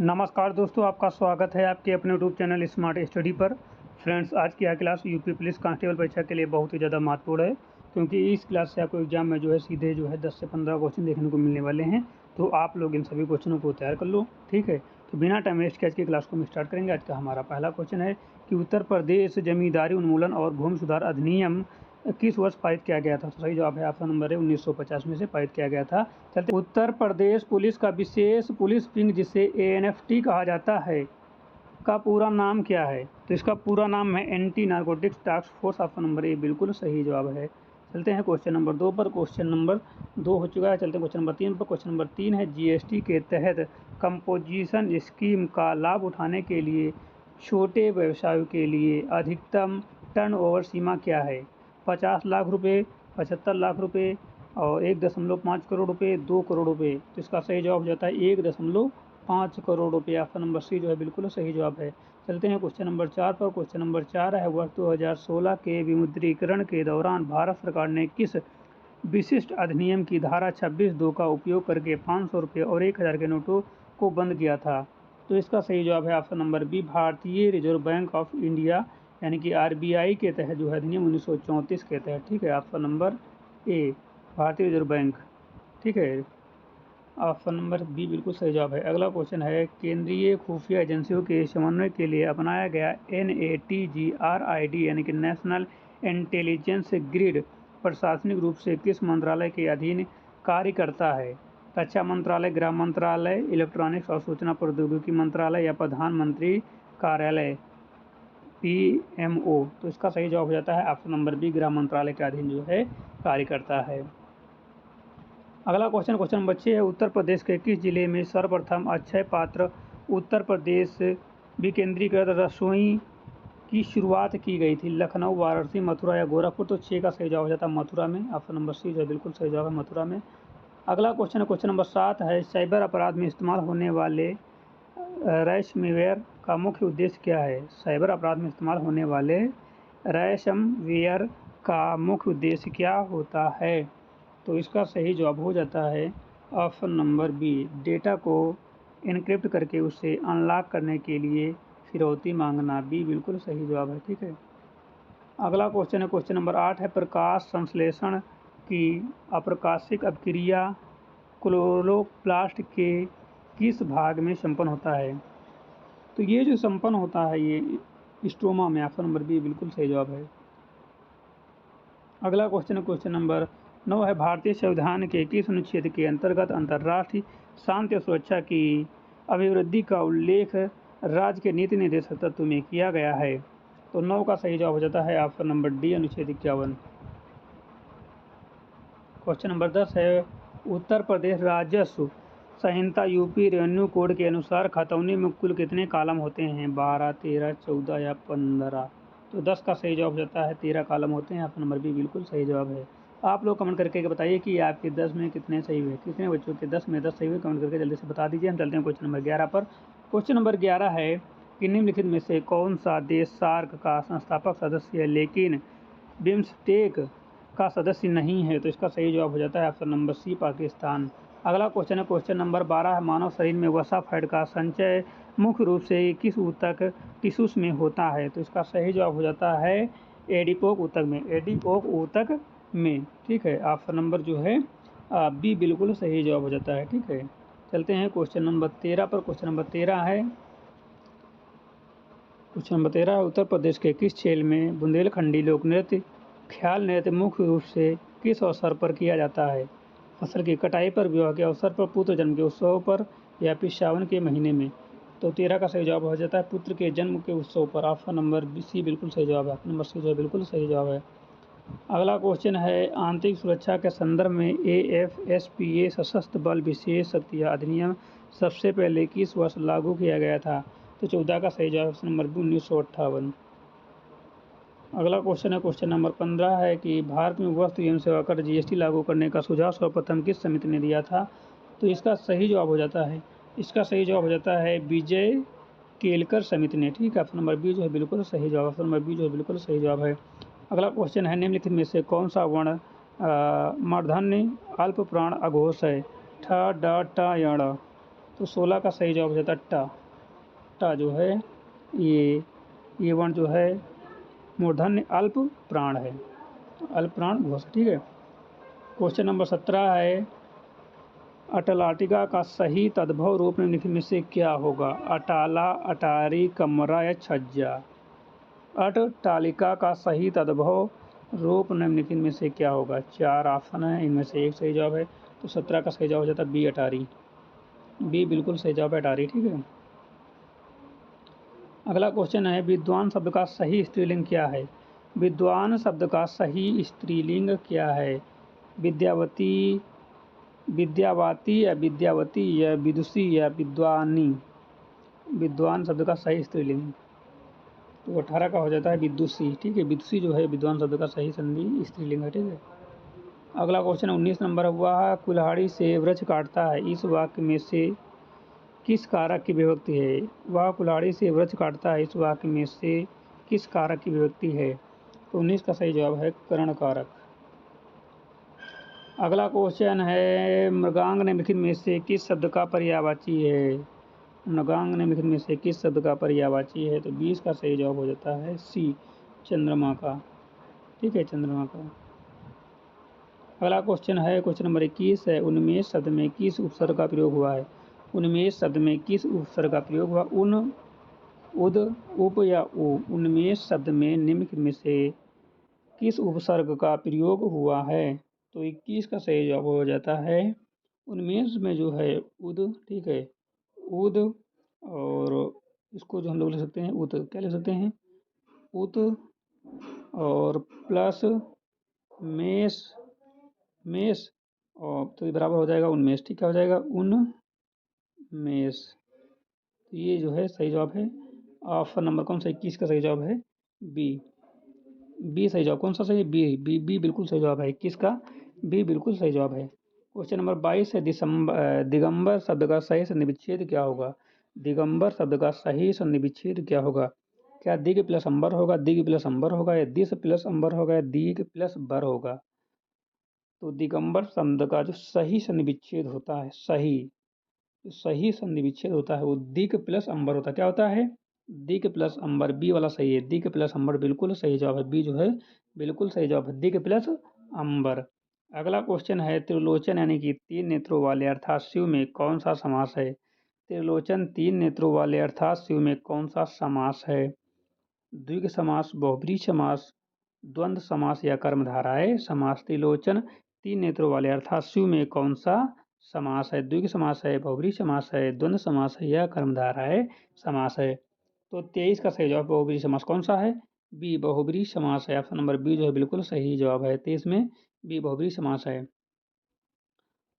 नमस्कार दोस्तों, आपका स्वागत है आपके अपने यूट्यूब चैनल स्मार्ट स्टडी पर। फ्रेंड्स, आज की यह क्लास यूपी पुलिस कांस्टेबल परीक्षा के लिए बहुत ही ज़्यादा महत्वपूर्ण है, क्योंकि इस क्लास से आपको एग्जाम में सीधे 10 से 15 क्वेश्चन देखने को मिलने वाले हैं। तो आप लोग इन सभी क्वेश्चनों को तैयार कर लो, ठीक है। तो बिना टाइम वेस्ट के आज की क्लास को हम स्टार्ट करेंगे। आज का हमारा पहला क्वेश्चन है कि उत्तर प्रदेश जमींदारी उन्मूलन और भूमि सुधार अधिनियम किस वर्ष पारित किया गया था। तो सही जवाब है ऑप्शन नंबर है 1950 में से पारित किया गया था। चलते, उत्तर प्रदेश पुलिस का विशेष पुलिस विंग जिसे ANFT कहा जाता है का पूरा नाम क्या है। तो इसका पूरा नाम है anti narcotics task force. Option number A बिल्कुल सही जवाब है। चलते हैं क्वेश्चन नंबर 2 पर। क्वेश्चन नंबर 2 हो चुका है। चलते हैं क्वेश्चन नंबर 3 पर। क्वेश्चन नंबर 3 है GST के तहत कंपोजिशन स्कीम का लाभ उठाने के लिए छोटे व्यवसायों के लिए अधिकतम टर्नओवर सीमा क्या है। 50 लाख रुपये, 75 लाख रुपये और 1.5 करोड़ रुपये, 2 करोड़ रुपये। तो इसका सही जवाब हो जाता है 1.5 करोड़ रुपये। ऑप्शन नंबर सी बिल्कुल सही जवाब है। चलते हैं क्वेश्चन नंबर 4 पर। क्वेश्चन नंबर 4 है वर्ष 2016 के विमुद्रीकरण के दौरान भारत सरकार ने किस विशिष्ट अधिनियम की धारा 26(2) का उपयोग करके 500 रुपये और 1000 के नोटों को बंद किया था। तो इसका सही जवाब है ऑप्शन नंबर बी, भारतीय रिजर्व बैंक ऑफ इंडिया यानी कि RBI के तहत अधिनियम 1934 के तहत, ठीक है। ऑप्शन नंबर ए, भारतीय रिजर्व बैंक, ठीक है। ऑप्शन नंबर बी बिल्कुल सही जवाब है। अगला क्वेश्चन है केंद्रीय खुफिया एजेंसियों के समन्वय के लिए अपनाया गया NATGRID यानी कि नेशनल इंटेलिजेंस ग्रिड प्रशासनिक रूप से किस मंत्रालय के अधीन कार्य करता है। रक्षा मंत्रालय, गृह मंत्रालय, इलेक्ट्रॉनिक्स और सूचना प्रौद्योगिकी मंत्रालय या प्रधानमंत्री कार्यालय PMO। तो इसका सही जवाब हो जाता है ऑप्शन नंबर बी, गृह मंत्रालय के अधीन कार्य करता है। अगला क्वेश्चन नंबर 6 है उत्तर प्रदेश के किस जिले में सर्वप्रथम अक्षय पात्र उत्तर प्रदेश विकेंद्रीकृत रसोई की शुरुआत की गई थी। लखनऊ, वाराणसी, मथुरा या गोरखपुर। तो 6 का सही जवाब हो जाता है मथुरा में। ऑप्शन नंबर सी बिल्कुल सही जवाब है, मथुरा में। अगला क्वेश्चन नंबर 7 है साइबर अपराध में इस्तेमाल होने वाले रैंसमवेयर का मुख्य उद्देश्य क्या है। साइबर अपराध में इस्तेमाल होने वाले रैंसमवेयर का मुख्य उद्देश्य क्या होता है। तो इसका सही जवाब हो जाता है ऑप्शन नंबर बी, डेटा को इनक्रिप्ट करके उसे अनलॉक करने के लिए फिरौती मांगना। बी बिल्कुल सही जवाब है, ठीक है। अगला क्वेश्चन नंबर 8 है प्रकाश संश्लेषण की अप्रकाशिक अभिक्रिया क्लोरोप्लास्ट के किस भाग में संपन्न होता है। तो ये जो संपन्न होता है ये स्ट्रोमा में। ऑप्शन नंबर बी बिल्कुल सही जवाब है। अगला क्वेश्चन नंबर 9 है भारतीय संविधान के किस अनुच्छेद के अंतर्गत अंतर्राष्ट्रीय शांति और सुरक्षा की अभिवृद्धि का उल्लेख राज्य के नीति निर्देशक तत्व में किया गया है। तो 9 का सही जवाब हो जाता है ऑप्शन नंबर डी, अनुच्छेद 51। क्वेश्चन नंबर 10 है उत्तर प्रदेश राजस्व संहिता यूपी रेवेन्यू कोड के अनुसार खतौनी में कुल कितने कॉलम होते हैं। 12, 13, 14 या 15। तो 10 का सही जवाब हो जाता है 13 कॉलम होते हैं। ऑप्शन नंबर बी बिल्कुल सही जवाब है। आप लोग कमेंट करके बताइए कि आपके 10 में कितने सही हुए, कितने बच्चों के 10 में 10 सही हुए, कमेंट करके जल्दी से बता दीजिए। हम चलते हैं क्वेश्चन नंबर 11 पर। क्वेश्चन नंबर 11 है कि निम्नलिखित में से कौन सा देश सार्क का संस्थापक सदस्य है लेकिन बिम्स्टेक का सदस्य नहीं है। तो इसका सही जवाब हो जाता है ऑप्शन नंबर सी, पाकिस्तान। अगला क्वेश्चन नंबर 12 है मानव शरीर में वसा फैट का संचय मुख्य रूप से किस ऊतक टिश्यूज में होता है। तो इसका सही जवाब हो जाता है एडिपोक ऊतक में, एडिपोक ऊतक में, ठीक है। ऑप्शन नंबर बी बिल्कुल सही जवाब हो जाता है, ठीक है। चलते हैं क्वेश्चन नंबर 13 पर। क्वेश्चन नंबर 13 है उत्तर प्रदेश के किस खेल में बुंदेलखंडी लोक नृत्य ख्याल नृत्य मुख्य रूप से किस अवसर पर किया जाता है। फसल की कटाई पर, विवाह के अवसर पर, पुत्र जन्म के उत्सव पर या फिर सावन के महीने में। तो 13 का सही जवाब हो जाता है पुत्र के जन्म के उत्सव पर। ऑप्शन नंबर सी बिल्कुल सही जवाब है। ऑप्शन नंबर सी बिल्कुल सही जवाब है। अगला क्वेश्चन है आंतरिक सुरक्षा के संदर्भ में AFSPA सशस्त्र बल विशेष शक्तियाँ अधिनियम सबसे पहले किस वर्ष लागू किया गया था। तो 14 का सही जवाब ऑप्शन नंबर बी, 1958। अगला क्वेश्चन नंबर 15 है कि भारत में वस्तु एवं सेवा कर GST लागू करने का सुझाव सर्वप्रथम किस समिति ने दिया था। तो इसका सही जवाब हो जाता है विजय केलकर समिति ने, ठीक है। ऑप्शन नंबर बी बिल्कुल सही जवाब, ऑप्शन नंबर बी बिल्कुल सही जवाब है। अगला क्वेश्चन है निम्नलिखित में से कौन सा वर्ण मूर्धन्य अल्प प्राण अघोष है। ठ, ड, ट या ड़। तो 16 का सही जवाब हो जाता है टा। टा जो है ये वर्ण जो है मूर्धन्य अल्प प्राण है, अल्प प्राण घोष। ठीक है। क्वेश्चन नंबर 17 है, अटलांटिका का सही तद्भव रूप निम्नलिखित में से क्या होगा? अटाला, अटारी, कमरा या छज्जा? अटतालिका का सही तद्भव रूप निम्नलिखित में से क्या होगा? 4 ऑप्शन है, इनमें से एक सही जवाब है। तो 17 का सही जवाब हो जाता है बी, अटारी। बी बिल्कुल सही जवाब है, अटारी। ठीक है। अगला क्वेश्चन है, विद्वान शब्द का सही स्त्रीलिंग क्या है? विद्वान शब्द का सही स्त्रीलिंग क्या है? विद्यावती, विद्यावाती या विद्यावती या विदुषी या विद्वानी? विद्वान शब्द का सही स्त्रीलिंग तो 18 का हो जाता है विदुषी। ठीक है। विदुषी जो है विद्वान शब्द का सही संधि स्त्रीलिंग है। ठीक है। अगला क्वेश्चन 19 नंबर हुआ, कुल्हाड़ी से वृक्ष काटता है, इस वाक्य में से किस कारक की विभक्ति है? वह कुल्हाड़ी से वृक्ष काटता है, इस वाक्य में से किस कारक की विभक्ति है? तो 19 का सही जवाब है करण कारक। अगला क्वेश्चन है, मृगांक निम्नलिखित में से किस शब्द का पर्यायवाची है? मृगांक निम्नलिखित में से किस शब्द का पर्यायवाची है? तो 20 का सही जवाब हो जाता है सी, चंद्रमा का। ठीक है, चंद्रमा का। अगला क्वेश्चन है, क्वेश्चन नंबर 21 है, उन्मेष शब्द में किस उपसर्ग का प्रयोग हुआ है? उन्मेष शब्द में किस उपसर्ग का प्रयोग हुआ? उन, उद, उप या उ? उन्मेष शब्द में निम्नलिखित में से किस उपसर्ग का प्रयोग हुआ है? तो 21 का सही जवाब हो जाता है उन्मेष में जो है उद। ठीक है, उद। और इसको जो हम लोग लिख सकते हैं उत, क्या लिख सकते हैं? उत और प्लस मेष, मेष और तो ये बराबर हो जाएगा उन्मेष। ठीक है, हो जाएगा उन्मेष। तो ये जो है सही जवाब है ऑप्शन नंबर कौन सा? 21 का सही जवाब है बी। बी सही जवाब। कौन सा सही? बी। बी बिल्कुल सही जवाब है 21 का। बी बिल्कुल सही जवाब है। क्वेश्चन नंबर 22 है, दिगंबर शब्द का सही संधि विच्छेद क्या होगा? दिगंबर शब्द का सही संधि विच्छेद क्या होगा? क्या दिग प्लस अंबर होगा, दिग प्लस अंबर होगा, या दिस प्लस अंबर होगा, या दीग प्लस बर होगा? तो दिगंबर शब्द का जो सही संधि विच्छेद होता है, सही संधि विच्छेद होता है वो दिग प्लस अंबर होता है। क्या होता है? दिग प्लस अंबर। बी वाला सही है, दिग प्लस अंबर बिल्कुल सही जवाब है। बी जो है बिल्कुल सही जवाब है, दिग प्लस अंबर। अगला क्वेश्चन है, त्रिलोचन यानी कि 3 नेत्रों वाले अर्थात शिव में कौन सा समास है? त्रिलोचन 3 नेत्रों वाले अर्थात शिव में कौन सा समास है? द्विग समास, बहुब्रीहि समास, द्वंद्व समास या कर्मधारय समास? त्रिलोचन 3 नेत्रों वाले अर्थात शिव में कौन सा समास है? द्विग समास है, बहुब्रीहि समास है, द्वंद्व समास है या कर्मधारय समास है? तो 23 का सही जवाब बहुब्रीहि समास। कौन सा है? बी, बहुब्रीहि समास है। ऑप्शन नंबर बी जो है बिल्कुल सही जवाब है। 23 में बी बहुब्रीहि समास है।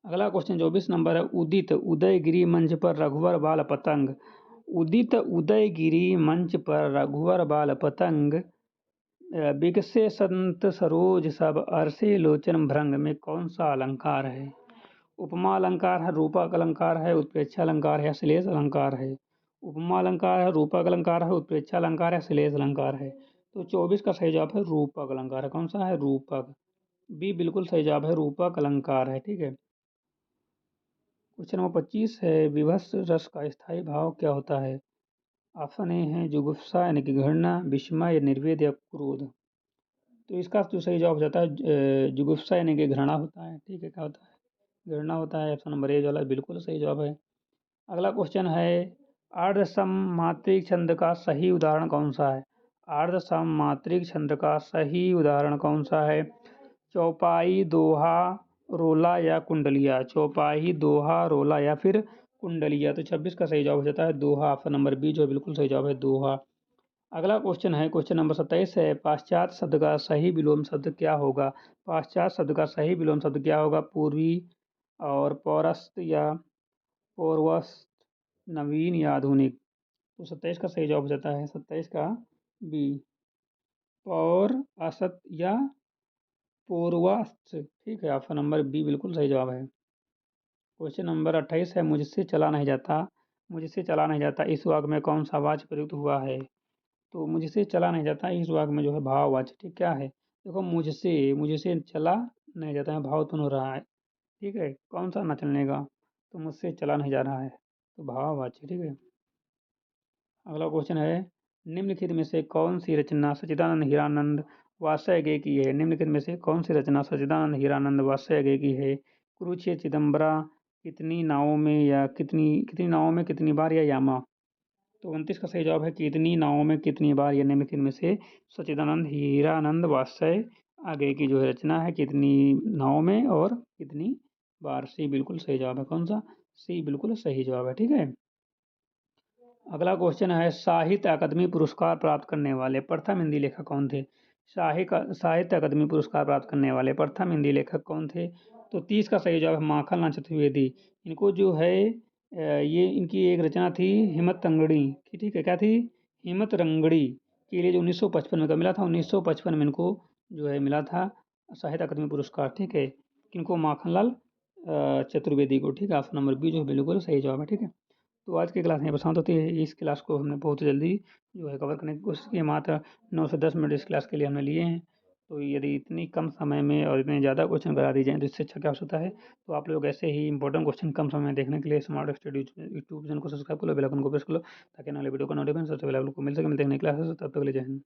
अगला क्वेश्चन 24 नंबर है, उदित उदयगिरी मंच पर रघुवर बाल पतंग। उदित उदयगिरी मंच पर रघुवर बाल पतंग बिकसे संत सरोज सब अरसे लोचन भृंग में कौन सा अलंकार है? उपमा अलंकार है, रूपक अलंकार है, उत्प्रेक्षा अलंकार है, श्लेष अलंकार है? उपमा अलंकार है, रूपक अलंकार है, उत्प्रेक्षा अलंकार है, श्लेष अलंकार है? तो 24 का सही जवाब है रूपक अलंकार है। कौन सा है? रूपक। बी बिल्कुल सही जवाब है, रूपक अलंकार है। ठीक है। क्वेश्चन नंबर 25 है, विभत्स रस का स्थायी भाव क्या होता है? ऑप्शन ए है जुगुप्सा यानी कि घृणा, विस्मय, निर्वेद या क्रोध? तो इसका जो सही जवाब हो जाता है जुगुप्सा यानी कि घृणा होता है। ठीक है, क्या होता है? घृणा होता है। ऑप्शन नंबर ए वाला बिल्कुल सही जवाब है। अगला क्वेश्चन है, अर्ध सममात्रिक छंद का सही उदाहरण कौन सा है? अर्ध सममात्रिक छंद का सही उदाहरण कौन सा है? चौपाई, दोहा, रोला या कुंडलिया? चौपाई, दोहा, रोला या फिर कुंडलिया? तो 26 का सही जवाब हो जाता है दोहा। ऑप्शन नंबर बी जो बिल्कुल सही जवाब है दोहा। अगला क्वेश्चन है, क्वेश्चन नंबर 27 है, पाश्चात्य शब्द का सही विलोम शब्द क्या होगा? पाश्चात्य शब्द का सही विलोम शब्द क्या होगा? पूर्वी और पौरस्त या पूर्वस्त, नवीन या आधुनिक? तो 27 का सही जवाब हो जाता है 27 का बी, पौर असत या पूर्वास्त। ठीक है, ऑप्शन नंबर बी बिल्कुल सही जवाब है। क्वेश्चन नंबर 28 है, मुझसे चला नहीं जाता, मुझसे चला नहीं जाता इस वाक्य में कौन सा वाक्य प्रयुक्त हुआ है? तो मुझसे चला नहीं जाता इस वाक्य में जो है भाववाचक। ठीक क्या है? देखो, मुझसे चला नहीं जाता है, भाव उत्पन्न हो रहा है। ठीक है, कौन सा ना चलने का? तो मुझसे चला नहीं जा रहा है। तो भाववाची, ठीक है। अगला क्वेश्चन है, निम्नलिखित में से कौन सी रचना सच्चिदानंद हीरानंद वात्स्यायन की है? निम्नलिखित में से कौन सी रचना सच्चिदानंद हीरानंद वात्स्यायन की है? कुरुक्षेत्र, चिदम्बरा, कितनी नावों में, या कितनी कितनी नावों में कितनी बार, या यामा? तो 29 का सही जवाब है कितनी नावों में कितनी बार, या निम्नलिखित में से सच्चिदानंद हीरानंद वात्स्यायन आगे की जो है रचना है कितनी नावों में और कितनी बार। सी बिल्कुल सही जवाब है। कौन सा? सी बिल्कुल सही जवाब है, ठीक है। अगला क्वेश्चन है, साहित्य अकादमी पुरस्कार प्राप्त करने वाले प्रथम हिंदी लेखक कौन थे? साहित्य अकादमी पुरस्कार प्राप्त करने वाले प्रथम हिंदी लेखक कौन थे? तो 30 का सही जवाब है माखनलाल चतुर्वेदी। इनको जो है ये इनकी एक रचना थी हिम्मत रंगड़ी की, ठीक है। क्या थी? हिम्मत रंगड़ी के लिए जो 1955 में कब मिला था? 1955 में इनको जो है मिला था साहित्य अकादमी पुरस्कार, ठीक है। किनको? माखनलाल चतुर्वेदी को, ठीक है। ऑप्शन नंबर बी जो है बिल्कुल सही जवाब है, ठीक है। तो आज की क्लास यहाँ पर समाप्त होती है। इस क्लास को हमने बहुत जल्दी जो है कवर करने की कोशिश की है। मात्र 9 से 10 मिनट इस क्लास के लिए हमने लिए हैं। तो यदि इतनी कम समय में और इतने ज़्यादा क्वेश्चन करा दिए जाएँ तो इससे अच्छा क्या हो सकता है। तो आप लोग ऐसे ही इंपॉर्टेंट क्वेश्चन कम समय में देखने के लिए स्मार्ट स्टडी यूट्यूब चैनल को सब्सक्राइब कर लो, बेल आइकन को प्रेस कर लो, ताकि आने वाले वीडियो का नोटिफिकेशन सबसे पहले आप लोग को मिल सके। मिलते हैं नई क्लास, तब तक के लिए जय हिंद।